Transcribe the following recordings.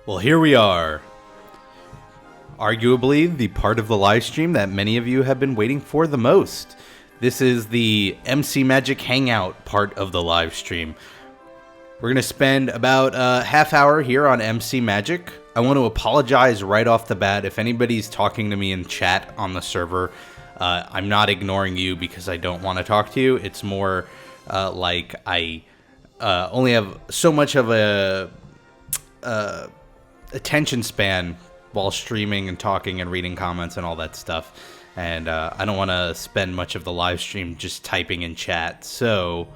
Well, here we are. Arguably the part of the live stream that many of you have been waiting for the most. This is the MC Magic Hangout part of the live stream. We're going to spend about a half hour here on MC Magic. I want to apologize right off the bat if anybody's talking to me in chat on the server. I'm not ignoring you because I don't want to talk to you. It's more like I only have so much of a attention span while streaming and talking and reading comments and all that stuff. And I don't want to spend much of the live stream just typing in chat. So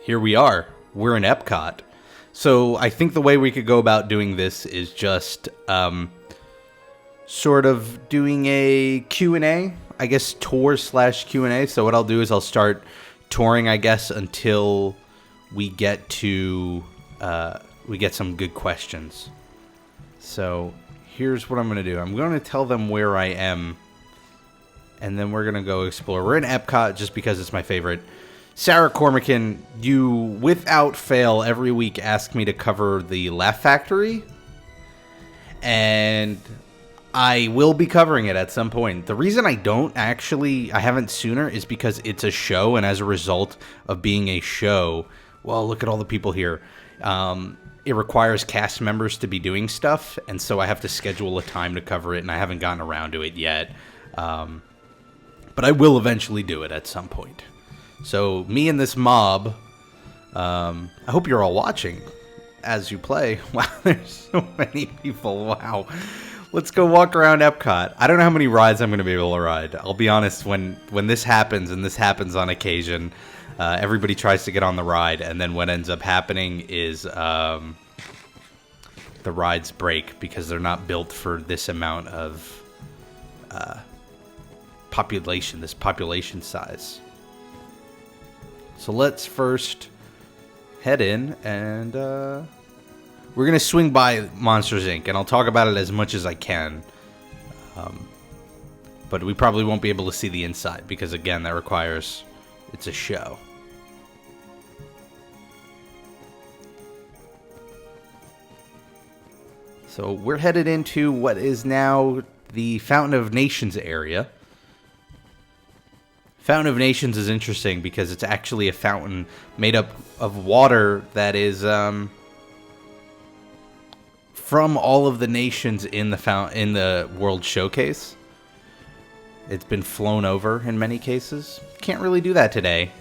here we are. We're in Epcot. So I think the way we could go about doing this is just sort of doing a Q&A, I guess tour/Q&A. So what I'll do is I'll start touring, I guess, until we get to we get some good questions. So here's what I'm going to do. I'm going to tell them where I am, and then we're going to go explore. We're in Epcot just because it's my favorite. Sarah Cormican, you without fail every week ask me to cover the Laugh Factory, and I will be covering it at some point. The reason I haven't sooner is because it's a show, and as a result of being a show, well, look at all the people here. It requires cast members to be doing stuff, and so I have to schedule a time to cover it, and I haven't gotten around to it yet. But I will eventually do it at some point. So me and this mob, I hope you're all watching as you play. Wow, there's so many people. Wow. Let's go walk around Epcot. I don't know how many rides I'm going to be able to ride. I'll be honest, when this happens, and this happens on occasion, everybody tries to get on the ride, and then what ends up happening is the rides break because they're not built for this amount of population size. So let's first head in, and we're going to swing by Monsters, Inc., and I'll talk about it as much as I can. But we probably won't be able to see the inside because, again, that requires... it's a show. So we're headed into what is now the Fountain of Nations area. Fountain of Nations is interesting because it's actually a fountain made up of water that is from all of the nations in the World Showcase. It's been flown over in many cases. Can't really do that today.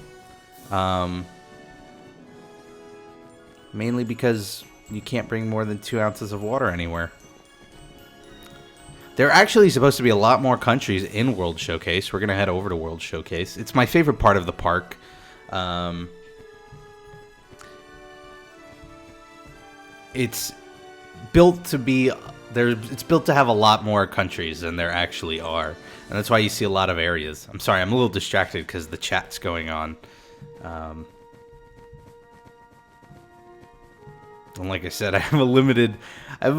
Mainly because you can't bring more than 2 ounces of water anywhere. There are actually supposed to be a lot more countries in World Showcase. We're going to head over to World Showcase. It's my favorite part of the park. It's built to be it's built to have a lot more countries than there actually are. And that's why you see a lot of areas. I'm sorry, I'm a little distracted because the chat's going on. And like I said, I have a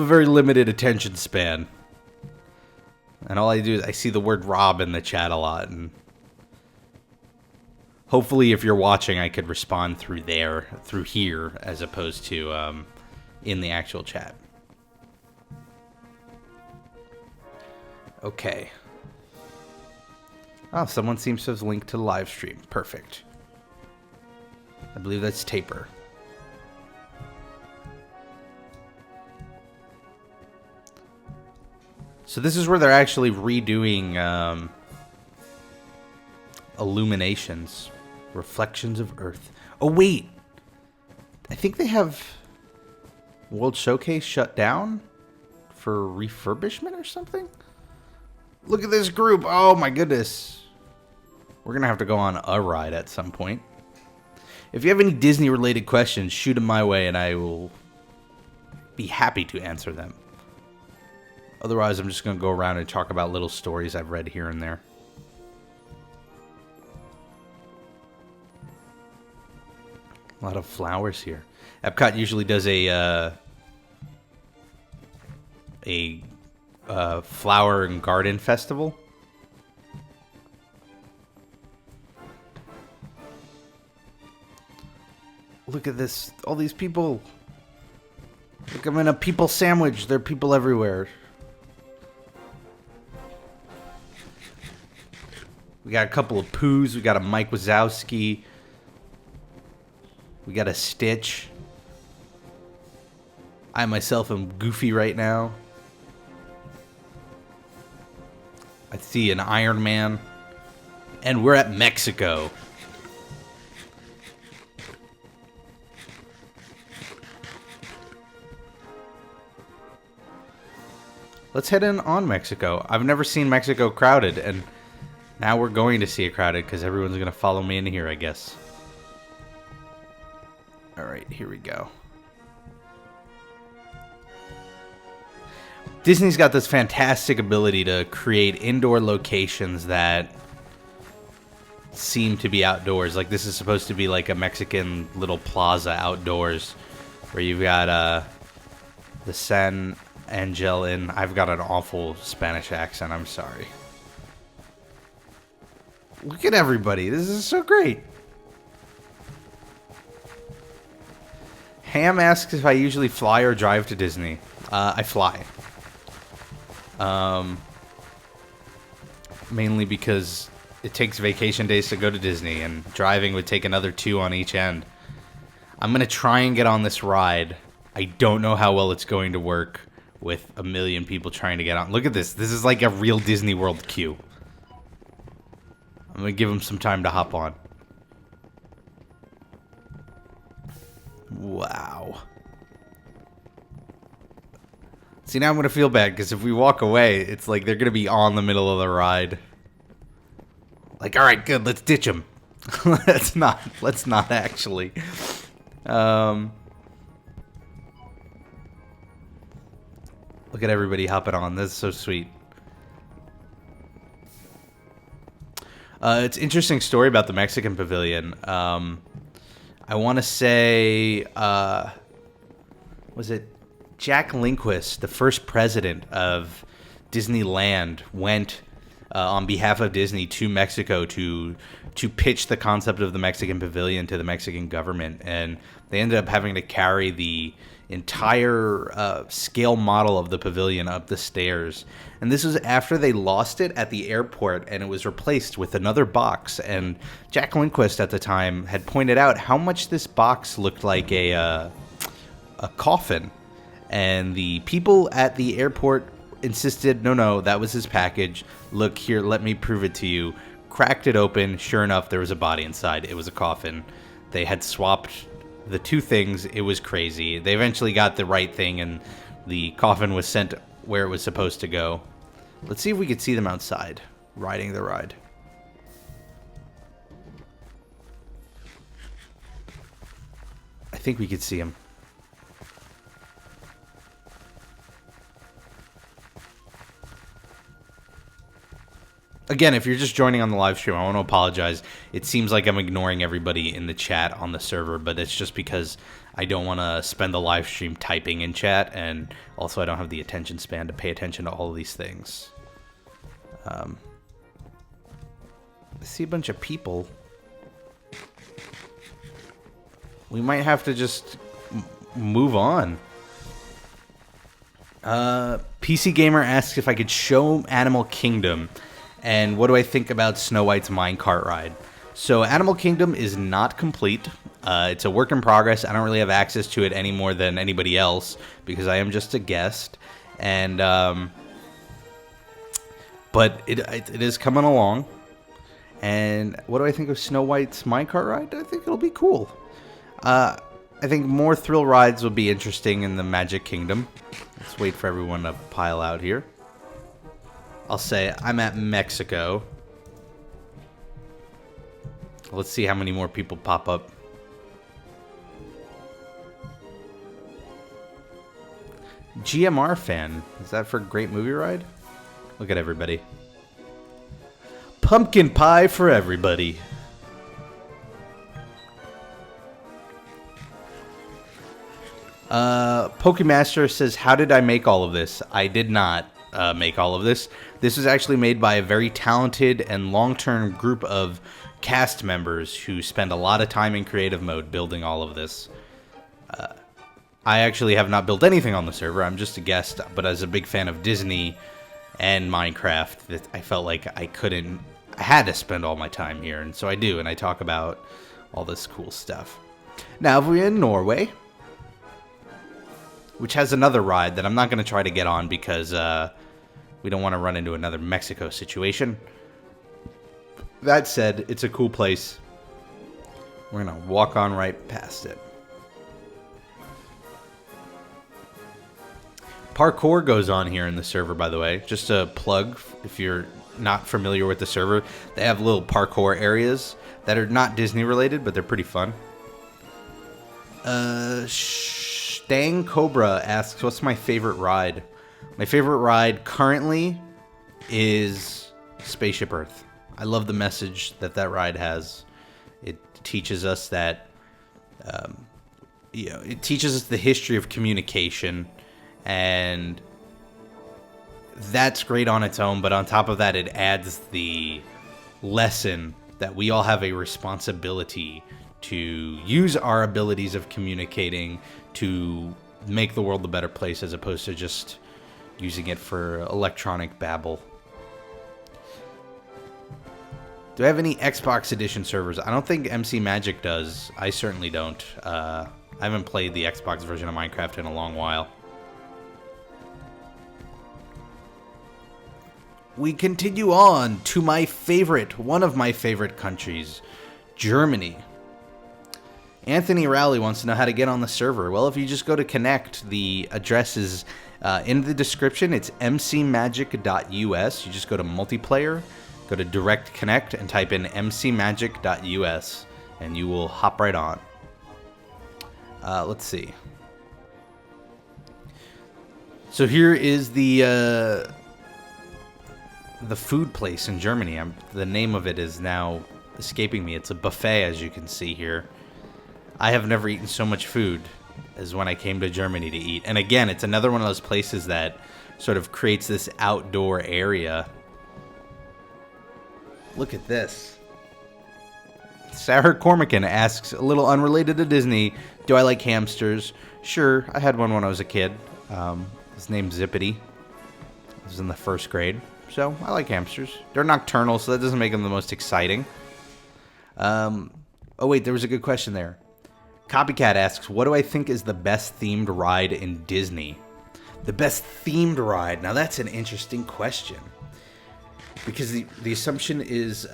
very limited attention span. And all I do is I see the word Rob in the chat a lot, and hopefully if you're watching I could respond through here, as opposed to in the actual chat. Okay. Oh, someone seems to have linked to the live stream. Perfect. I believe that's Taper. So this is where they're actually redoing Illuminations. Reflections of Earth. Oh, wait. I think they have World Showcase shut down for refurbishment or something? Look at this group. Oh, my goodness. We're going to have to go on a ride at some point. If you have any Disney-related questions, shoot them my way, and I will be happy to answer them. Otherwise, I'm just going to go around and talk about little stories I've read here and there. A lot of flowers here. Epcot usually does a flower and garden festival. Look at this. All these people. Look, I'm in a people sandwich. There are people everywhere. We got a couple of Poos. We got a Mike Wazowski. We got a Stitch. I myself am Goofy right now. I see an Iron Man. And we're at Mexico. Let's head in on Mexico. I've never seen Mexico crowded, and now we're going to see it crowded because everyone's going to follow me in here, I guess. Alright, here we go. Disney's got this fantastic ability to create indoor locations that seem to be outdoors. Like, this is supposed to be like a Mexican little plaza outdoors where you've got the San Angel Inn. I've got an awful Spanish accent, I'm sorry. Look at everybody. This is so great. Ham asks if I usually fly or drive to Disney. I fly. Mainly because it takes vacation days to go to Disney, and driving would take another 2 on each end. I'm going to try and get on this ride. I don't know how well it's going to work with a million people trying to get on. Look at this. This is like a real Disney World queue. I'm going to give them some time to hop on. Wow. See, now I'm going to feel bad, because if we walk away, it's like they're going to be on the middle of the ride. Like, alright, good, let's ditch them. Let's not actually. Look at everybody hopping on. This is so sweet. It's an interesting story about the Mexican Pavilion. I want to say, was it Jack Lindquist, the first president of Disneyland, went on behalf of Disney to Mexico to pitch the concept of the Mexican Pavilion to the Mexican government, and they ended up having to carry the entire scale model of the pavilion up the stairs. And this was after they lost it at the airport, and it was replaced with another box. And Jack Lindquist at the time had pointed out how much this box looked like a coffin. And the people at the airport insisted, no, that was his package. Look here, let me prove it to you. Cracked it open. Sure enough, there was a body inside. It was a coffin. They had swapped the two things. It was crazy. They eventually got the right thing, and the coffin was sent where it was supposed to go. Let's see if we could see them outside, riding the ride. I think we could see them. Again, if you're just joining on the live stream, I want to apologize. It seems like I'm ignoring everybody in the chat on the server, but it's just because I don't want to spend the live stream typing in chat, and also I don't have the attention span to pay attention to all of these things. I see a bunch of people. We might have to just move on. PC Gamer asks if I could show Animal Kingdom, and what do I think about Snow White's minecart ride. So Animal Kingdom is not complete. It's a work in progress. I don't really have access to it any more than anybody else because I am just a guest. And but it is coming along. And what do I think of Snow White's minecart ride? I think it'll be cool. I think more thrill rides will be interesting in the Magic Kingdom. Let's wait for everyone to pile out here. I'll say I'm at Mexico. Let's see how many more people pop up. GMR fan. Is that for Great Movie Ride? Look at everybody. Pumpkin pie for everybody. Pokemaster says, how did I make all of this? I did not make all of this. This was actually made by a very talented and long-term group of cast members who spend a lot of time in creative mode building all of this. I actually have not built anything on the server. I'm just a guest, but as a big fan of Disney and Minecraft, I felt like I had to spend all my time here, and so I do, and I talk about all this cool stuff. Now, if we're in Norway, which has another ride that I'm not going to try to get on because we don't want to run into another Mexico situation. That said, it's a cool place. We're going to walk on right past it. Parkour goes on here in the server, by the way. Just a plug, if you're not familiar with the server, they have little parkour areas that are not Disney related, but they're pretty fun. Stang Cobra asks, what's my favorite ride? My favorite ride currently is Spaceship Earth. I love the message that ride has. It teaches us that, it teaches us the history of communication, and that's great on its own, but on top of that, it adds the lesson that we all have a responsibility to use our abilities of communicating to make the world a better place as opposed to just using it for electronic babble. Do I have any Xbox Edition servers? I don't think MC Magic does. I certainly don't. I haven't played the Xbox version of Minecraft in a long while. We continue on to one of my favorite countries, Germany. Anthony Rowley wants to know how to get on the server. Well, if you just go to connect, the address is in the description. It's mcmagic.us. You just go to multiplayer, go to direct connect, and type in mcmagic.us, and you will hop right on. Let's see. So here is the food place in Germany. The name of it is now escaping me. It's a buffet, as you can see here. I have never eaten so much food as when I came to Germany to eat. And again, it's another one of those places that sort of creates this outdoor area. Look at this. Sarah Cormican asks, a little unrelated to Disney, do I like hamsters? Sure, I had one when I was a kid. His name's Zippity. I was in the first grade. So, I like hamsters. They're nocturnal, so that doesn't make them the most exciting. Oh wait, there was a good question there. Copycat asks, what do I think is the best themed ride in Disney? The best themed ride? Now that's an interesting question. Because the assumption is,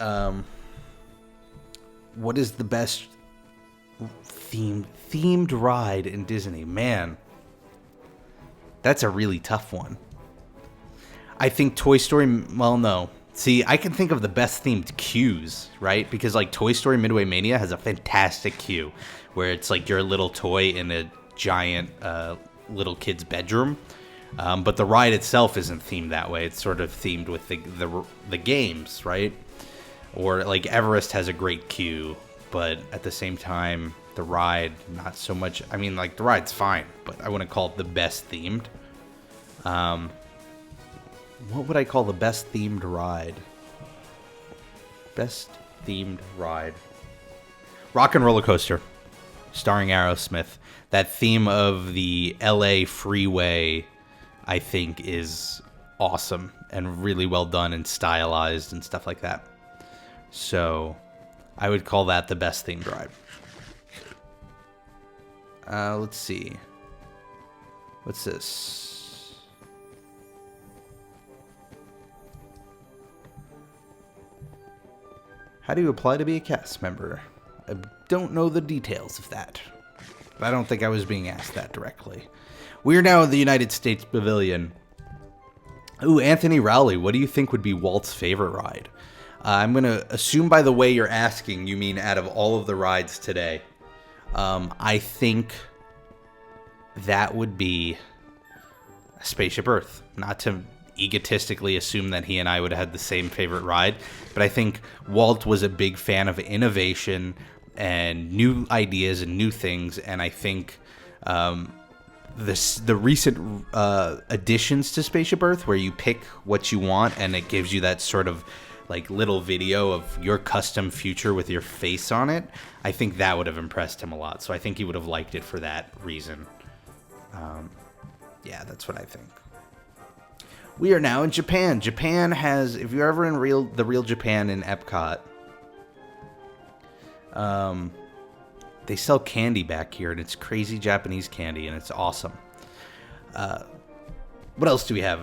what is the best themed ride in Disney? Man, that's a really tough one. I think Toy Story, well, no. See, I can think of the best themed queues, right? Because like Toy Story Midway Mania has a fantastic queue where it's like you're a little toy in a giant little kid's bedroom. But the ride itself isn't themed that way. It's sort of themed with the games, right? Or like Everest has a great queue, but at the same time, the ride, not so much. I mean, like the ride's fine, but I wouldn't call it the best themed. What would I call the best themed ride? Best themed ride. Rock and Roller Coaster, starring Aerosmith. That theme of the LA freeway, I think, is awesome and really well done and stylized and stuff like that. So, I would call that the best themed ride. Let's see. What's this? How do you apply to be a cast member? I don't know the details of that. I don't think I was being asked that directly. We are now in the United States Pavilion. Ooh, Anthony Rowley, what do you think would be Walt's favorite ride? I'm going to assume by the way you're asking, you mean out of all of the rides today. I think that would be... Spaceship Earth. Not to egotistically assume that he and I would have had the same favorite ride, but I think Walt was a big fan of innovation and new ideas and new things, and I think the recent additions to Spaceship Earth, where you pick what you want and it gives you that sort of like little video of your custom future with your face on it, I think that would have impressed him a lot. So I think he would have liked it for that reason. Yeah, that's what I think. We are now in Japan. Japan has, if you're ever in the real Japan in Epcot, they sell candy back here, and it's crazy Japanese candy, and it's awesome. What else do we have?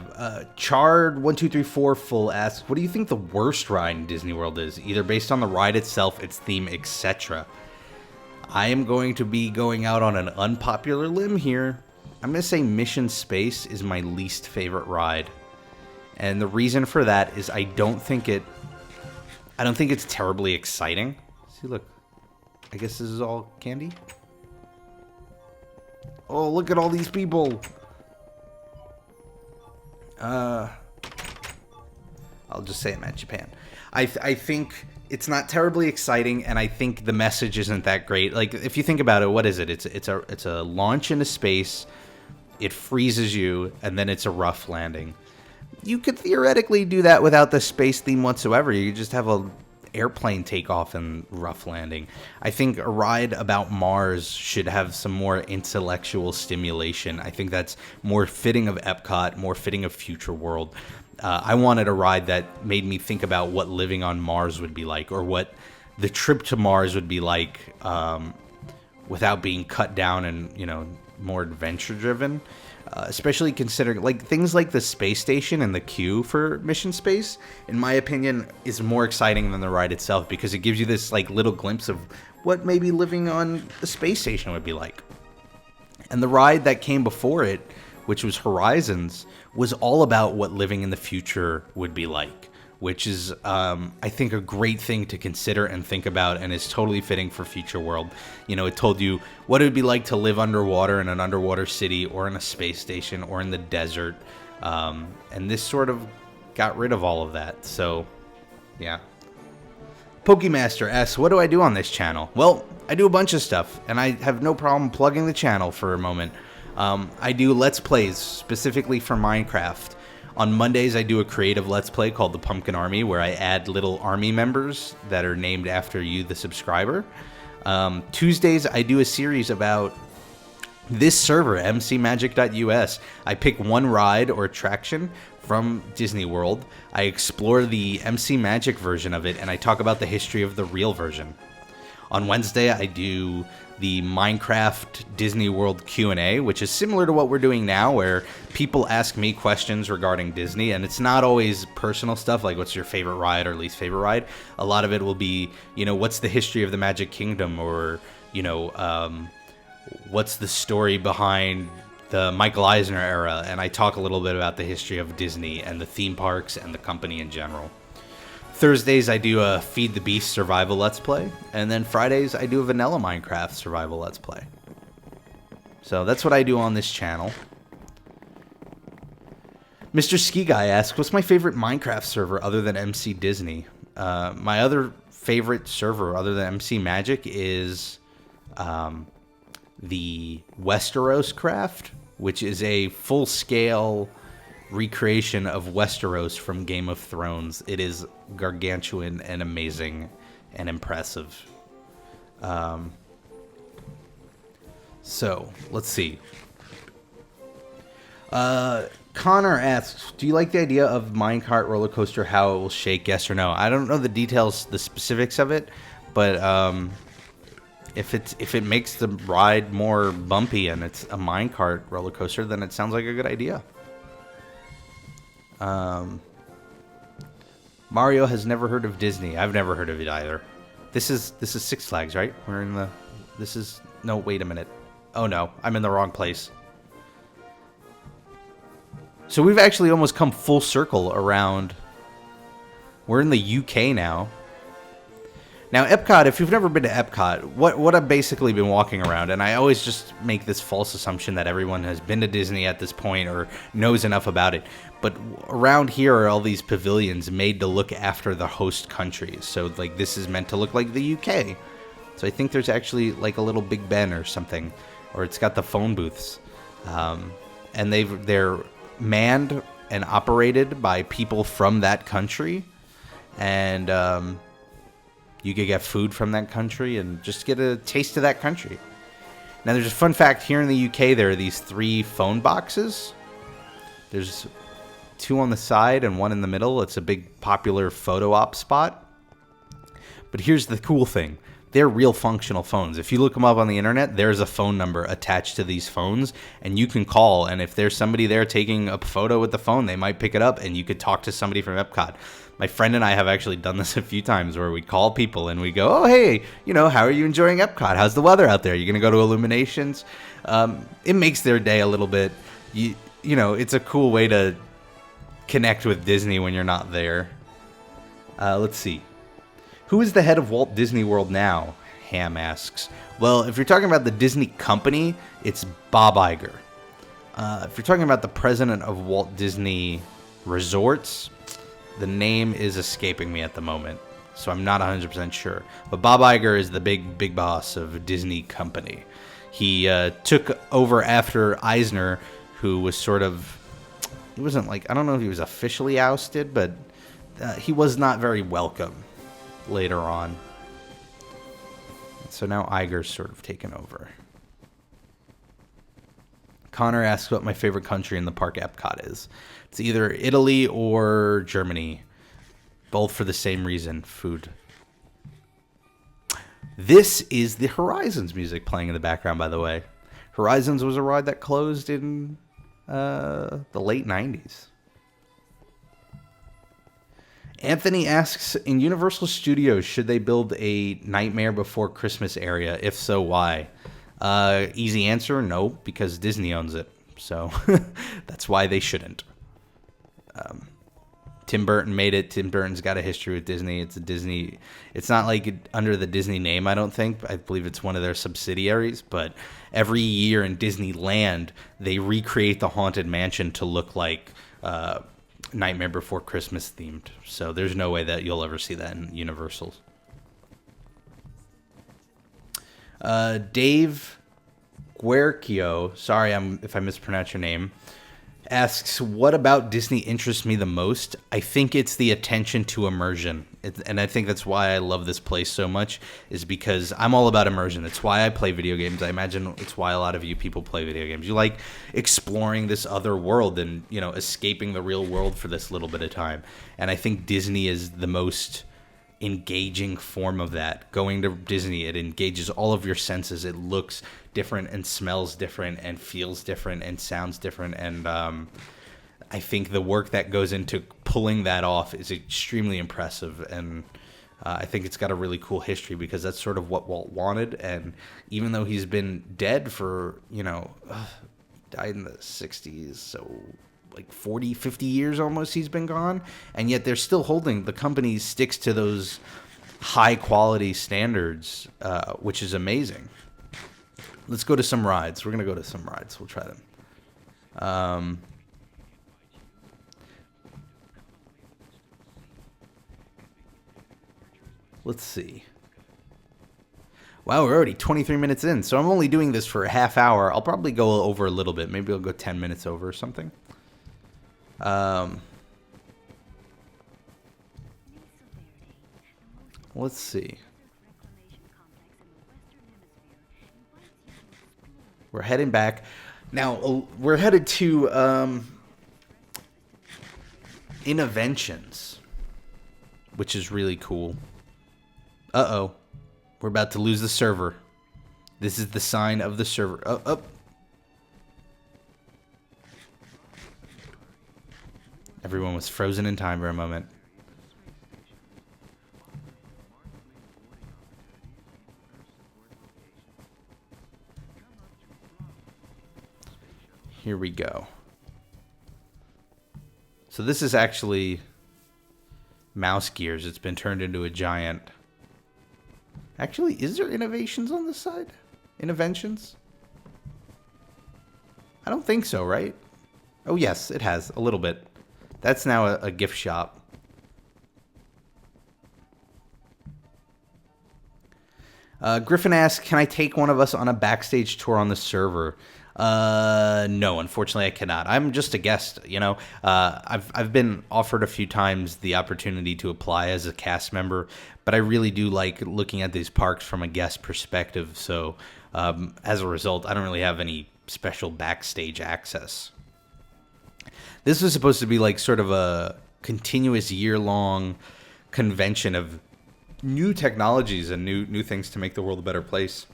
Chard1234 Full asks, what do you think the worst ride in Disney World is? Either based on the ride itself, its theme, etc. I am going to be going out on an unpopular limb here. I'm going to say Mission Space is my least favorite ride. And the reason for that is I don't think it's terribly exciting. See, look. I guess this is all candy. Oh, look at all these people. I'll just say I'm at Japan. I think it's not terribly exciting, and I think the message isn't that great. Like, if you think about it, what is it? It's a launch into space. It freezes you, and then it's a rough landing. You could theoretically do that without the space theme whatsoever. You could just have a airplane takeoff and rough landing. I think a ride about Mars should have some more intellectual stimulation. I think that's more fitting of Epcot, more fitting of Future World. I wanted a ride that made me think about what living on Mars would be like, or what the trip to Mars would be like without being cut down and, you know, more adventure driven. Especially considering like things like the space station and the queue for Mission Space, in my opinion, is more exciting than the ride itself, because it gives you this like little glimpse of what maybe living on the space station would be like. And the ride that came before it, which was Horizons, was all about what living in the future would be like, which is, I think, a great thing to consider and think about, and is totally fitting for Future World. You know, it told you what it would be like to live underwater in an underwater city, or in a space station, or in the desert. And this sort of got rid of all of that. So, yeah. Pokemaster asks, what do I do on this channel? Well, I do a bunch of stuff, and I have no problem plugging the channel for a moment. I do Let's Plays, specifically for Minecraft. On Mondays, I do a creative Let's Play called The Pumpkin Army, where I add little army members that are named after you, the subscriber. Tuesdays, I do a series about this server, mcmagic.us. I pick one ride or attraction from Disney World. I explore the MC Magic version of it, and I talk about the history of the real version. On Wednesday, I do the Minecraft Disney World Q&A, which is similar to what we're doing now, where people ask me questions regarding Disney, and it's not always personal stuff like what's your favorite ride or least favorite ride. A lot of it will be, you know, what's the history of the Magic Kingdom, or, you know, what's the story behind the Michael Eisner era, and I talk a little bit about the history of Disney and the theme parks and the company in general. Thursdays, I do a Feed the Beast survival Let's Play, and then Fridays, I do a vanilla Minecraft survival Let's Play. So that's what I do on this channel. Mr. Ski Guy asks, what's my favorite Minecraft server other than MC Disney? My other favorite server other than MC Magic is the Westeros Craft, which is a full-scale recreation of Westeros from Game of Thrones. It is gargantuan and amazing and impressive. So, let's see. Connor asks, do you like the idea of minecart roller coaster, how it will shake, yes or no? I don't know the details, the specifics of it, but if it makes the ride more bumpy and it's a minecart roller coaster, then it sounds like a good idea. Mario has never heard of Disney. I've never heard of it either. This is Six Flags, right? We're in the... This is... No, wait a minute. Oh no, I'm in the wrong place. So we've actually almost come full circle around... We're in the UK now. Now, Epcot, if you've never been to Epcot, what I've basically been walking around, and I always just make this false assumption that everyone has been to Disney at this point or knows enough about it, but around here are all these pavilions made to look after the host countries. So, like, this is meant to look like the UK. So I think there's actually, like, a little Big Ben or something, or it's got the phone booths. And they're manned and operated by people from that country, and you could get food from that country and just get a taste of that country. Now, there's a fun fact. Here in the UK, there are these 3 phone boxes. There's 2 on the side and 1 in the middle. It's a big popular photo op spot. But here's the cool thing. They're real functional phones. If you look them up on the internet, there's a phone number attached to these phones, and you can call, and if there's somebody there taking a photo with the phone, they might pick it up, and you could talk to somebody from Epcot. My friend and I have actually done this a few times where we call people and we go, oh, hey, how are you enjoying Epcot? How's the weather out there? You going to go to Illuminations? It makes their day a little bit, it's a cool way to connect with Disney when you're not there. Let's see. Who is the head of Walt Disney World now? Ham asks. Well, if you're talking about the Disney company, it's Bob Iger. If you're talking about the president of Walt Disney Resorts, the name is escaping me at the moment, so I'm not 100% sure. But Bob Iger is the big boss of Disney company. He took over after Eisner, who was he wasn't I don't know if he was officially ousted, but he was not very welcome later on. So now Iger's sort of taken over. Connor asks what my favorite country in the park Epcot is. It's either Italy or Germany. Both for the same reason, food. This is the Horizons music playing in the background, by the way. Horizons was a ride that closed in the late 90s. Anthony asks, in Universal Studios, should they build a Nightmare Before Christmas area? If so, why? Easy answer, no, because Disney owns it. So that's why they shouldn't. Tim Burton made it. Tim Burton's got a history with Disney. It's not like under the Disney name, I don't think. I believe it's one of their subsidiaries. But every year in Disneyland, they recreate the Haunted Mansion to look like Nightmare Before Christmas themed. So there's no way that you'll ever see that in Universal. Dave Guercio, sorry if I mispronounce your name, asks, what about Disney interests me the most? I think it's the attention to immersion. And I think that's why I love this place so much, is because I'm all about immersion. It's why I play video games. I imagine it's why a lot of you people play video games. You like exploring this other world and, escaping the real world for this little bit of time. And I think Disney is the most engaging form of that. Going to Disney, it engages all of your senses. It looks different and smells different and feels different and sounds different, and I think the work that goes into pulling that off is extremely impressive, and I think it's got a really cool history because that's sort of what Walt wanted. And even though he's been dead for died in the 60s, so like 40, 50 years almost he's been gone, and yet they're still holding, the company sticks to those high quality standards, which is amazing. Let's go to some rides. We're going to go to some rides. We'll try them. Let's see. Wow, we're already 23 minutes in, so I'm only doing this for a half hour. I'll probably go over a little bit. Maybe I'll go 10 minutes over or something. Let's see. We're heading back. Now, we're headed to Innoventions, which is really cool. Uh-oh. We're about to lose the server. This is the sign of the server. Oh. Everyone was frozen in time for a moment. Here we go. So this is actually mouse gears. It's been turned into a giant Actually, is there innovations on this side? Innoventions? I don't think so, right? Oh, yes, it has. A little bit. That's now a gift shop. Griffin asks, can I take one of us on a backstage tour on the server? No, unfortunately I cannot. I'm just a guest, you know. I've been offered a few times the opportunity to apply as a cast member, but I really do like looking at these parks from a guest perspective. So, as a result, I don't really have any special backstage access. This was supposed to be like sort of a continuous year-long convention of new technologies and new things to make the world a better place.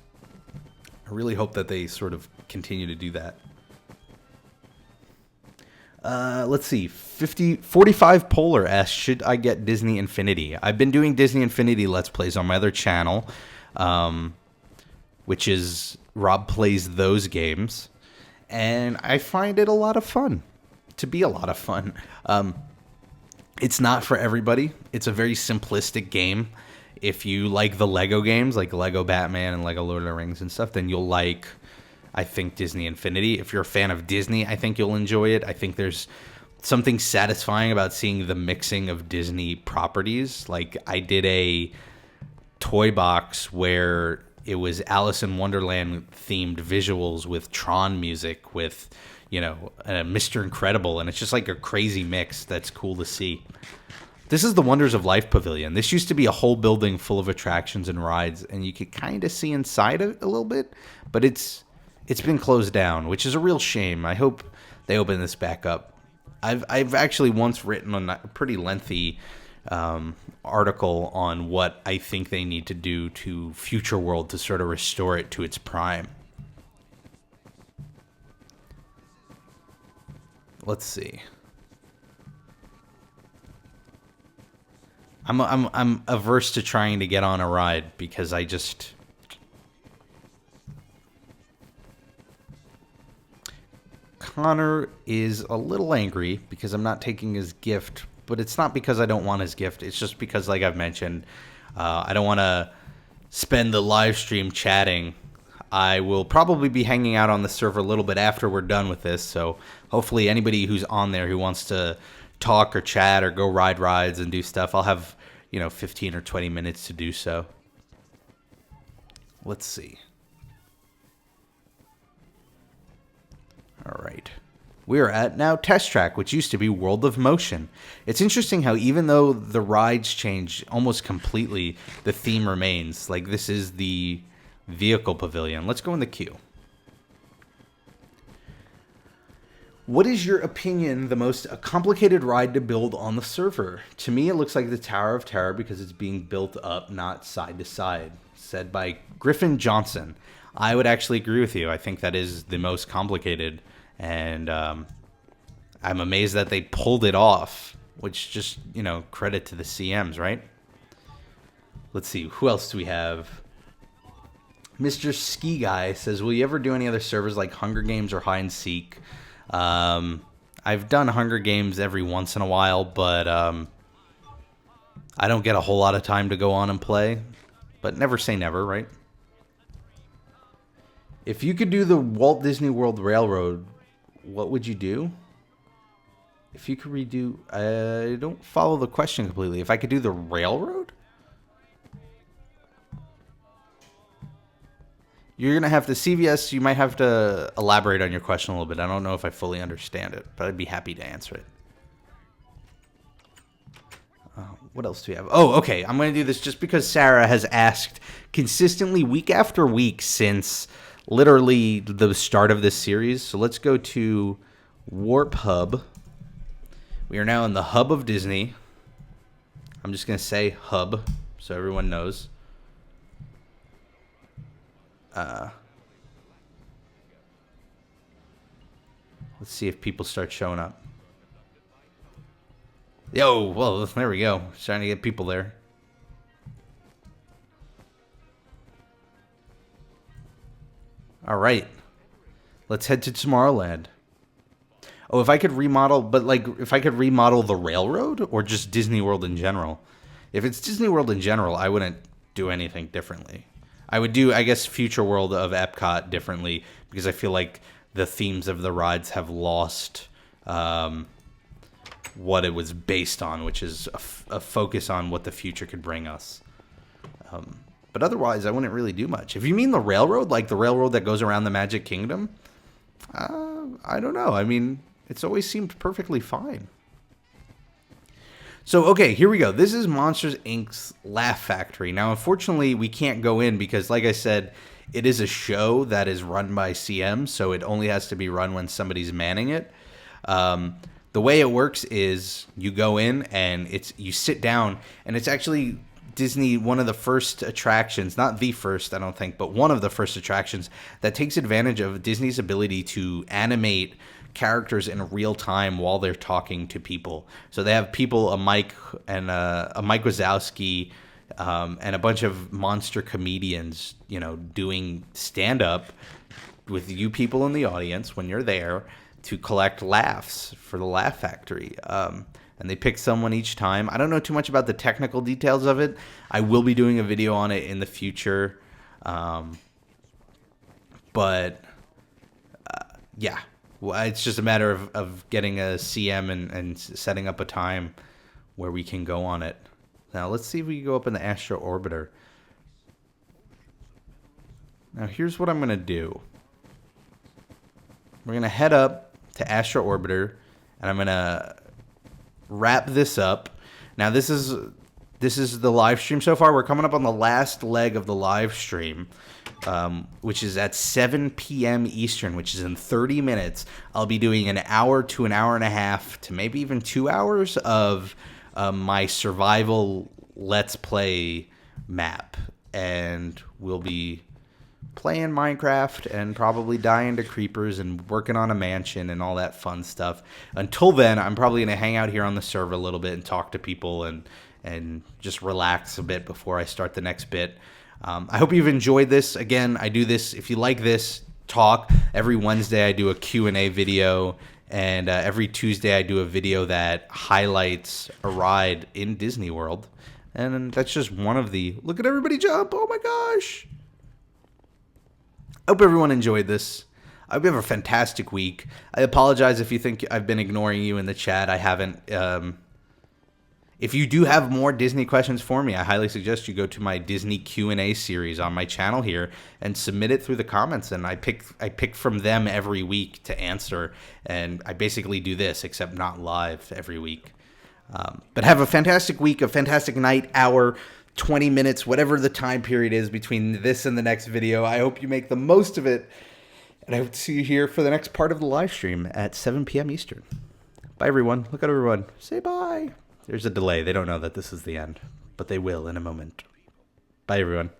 I really hope that they sort of continue to do that. Let's see. 45 Polar asks, should I get Disney Infinity? I've been doing Disney Infinity Let's Plays on my other channel, which is Rob Plays Those Games, and I find it a lot of fun. To be a lot of fun. It's not for everybody. It's a very simplistic game. If you like the Lego games, like Lego Batman and Lego Lord of the Rings and stuff, then you'll like, I think, Disney Infinity. If you're a fan of Disney, I think you'll enjoy it. I think there's something satisfying about seeing the mixing of Disney properties. Like, I did a toy box where it was Alice in Wonderland themed visuals with Tron music, with, you know, Mr. Incredible, and it's just like a crazy mix that's cool to see. This is the Wonders of Life Pavilion. This used to be a whole building full of attractions and rides, and you could kind of see inside it a little bit, but it's been closed down, which is a real shame. I hope they open this back up. I've actually once written a pretty lengthy article on what I think they need to do to Future World to sort of restore it to its prime. Let's see. I'm averse to trying to get on a ride because I just... Connor is a little angry because I'm not taking his gift, but it's not because I don't want his gift. It's just because, like I've mentioned, I don't want to spend the live stream chatting. I will probably be hanging out on the server a little bit after we're done with this, so hopefully anybody who's on there who wants to talk or chat or go ride rides and do stuff, I'll have, 15 or 20 minutes to do so. Let's see. All right. We are at now Test Track, which used to be World of Motion. It's interesting how even though the rides change almost completely, the theme remains. Like, this is the vehicle pavilion. Let's go in the queue. What is your opinion the most complicated ride to build on the server? To me, it looks like the Tower of Terror because it's being built up, not side to side. Said by Griffin Johnson. I would actually agree with you. I think that is the most complicated, and I'm amazed that they pulled it off, which just, credit to the CMs, right? Let's see. Who else do we have? Mr. Ski Guy says, will you ever do any other servers like Hunger Games or Hide and Seek? I've done Hunger Games every once in a while, but I don't get a whole lot of time to go on and play. But never say never, right? If you could do the Walt Disney World Railroad, what would you do? If you could redo... I don't follow the question completely. If I could do the railroad? You're going to have to... CVS, you might have to elaborate on your question a little bit. I don't know if I fully understand it, but I'd be happy to answer it. What else do we have? Oh, okay. I'm going to do this just because Sarah has asked consistently week after week since literally the start of this series. So let's go to Warp Hub. We are now in the hub of Disney. I'm just going to say hub so everyone knows. Let's see if people start showing up. Yo, well, there we go. Starting to get people there. All right. Let's head to Tomorrowland. Oh, if I could remodel, but like, if I could remodel the railroad or just Disney World in general. If it's Disney World in general, I wouldn't do anything differently. I would do, I guess, Future World of Epcot differently because I feel like the themes of the rides have lost what it was based on, which is a focus on what the future could bring us. But otherwise, I wouldn't really do much. If you mean the railroad, like the railroad that goes around the Magic Kingdom, I don't know. I mean, it's always seemed perfectly fine. So, okay, here we go. This is Monsters, Inc.'s Laugh Factory. Now, unfortunately, we can't go in because, like I said, it is a show that is run by CM, so it only has to be run when somebody's manning it. The way it works is you go in and you sit down, and it's actually Disney, one of the first attractions, not the first, I don't think, but one of the first attractions that takes advantage of Disney's ability to animate characters in real time while they're talking to people. So they have people, a Mike Wazowski, and a bunch of monster comedians, doing stand-up with you people in the audience when you're there to collect laughs for the Laugh Factory. And they pick someone each time. I don't know too much about the technical details of it. I will be doing a video on it in the future. Yeah. Well, it's just a matter of getting a CM and setting up a time where we can go on it. Now, let's see if we can go up in the Astro Orbiter. Now, here's what I'm going to do. We're going to head up to Astro Orbiter, and I'm going to wrap this up. Now, this is the live stream so far. We're coming up on the last leg of the live stream, which is at 7 p.m. Eastern, which is in 30 minutes. I'll be doing an hour to an hour and a half to maybe even 2 hours of my survival Let's Play map. And we'll be playing Minecraft and probably dying to creepers and working on a mansion and all that fun stuff. Until then, I'm probably going to hang out here on the server a little bit and talk to people and just relax a bit before I start the next bit. I hope you've enjoyed this. Again, I do this, if you like this talk, every Wednesday I do a Q&A video, and every Tuesday I do a video that highlights a ride in Disney World. And that's just one of the... Look at everybody jump! Oh my gosh! I hope everyone enjoyed this. I hope you have a fantastic week. I apologize if you think I've been ignoring you in the chat. I haven't. If you do have more Disney questions for me, I highly suggest you go to my Disney Q&A series on my channel here and submit it through the comments. And I pick from them every week to answer. And I basically do this, except not live every week. But have a fantastic week, a fantastic night, hour, 20 minutes, whatever the time period is between this and the next video. I hope you make the most of it. And I hope to see you here for the next part of the live stream at 7 p.m. Eastern. Bye, everyone. Look at everyone. Say bye. There's a delay. They don't know that this is the end, but they will in a moment. Bye, everyone.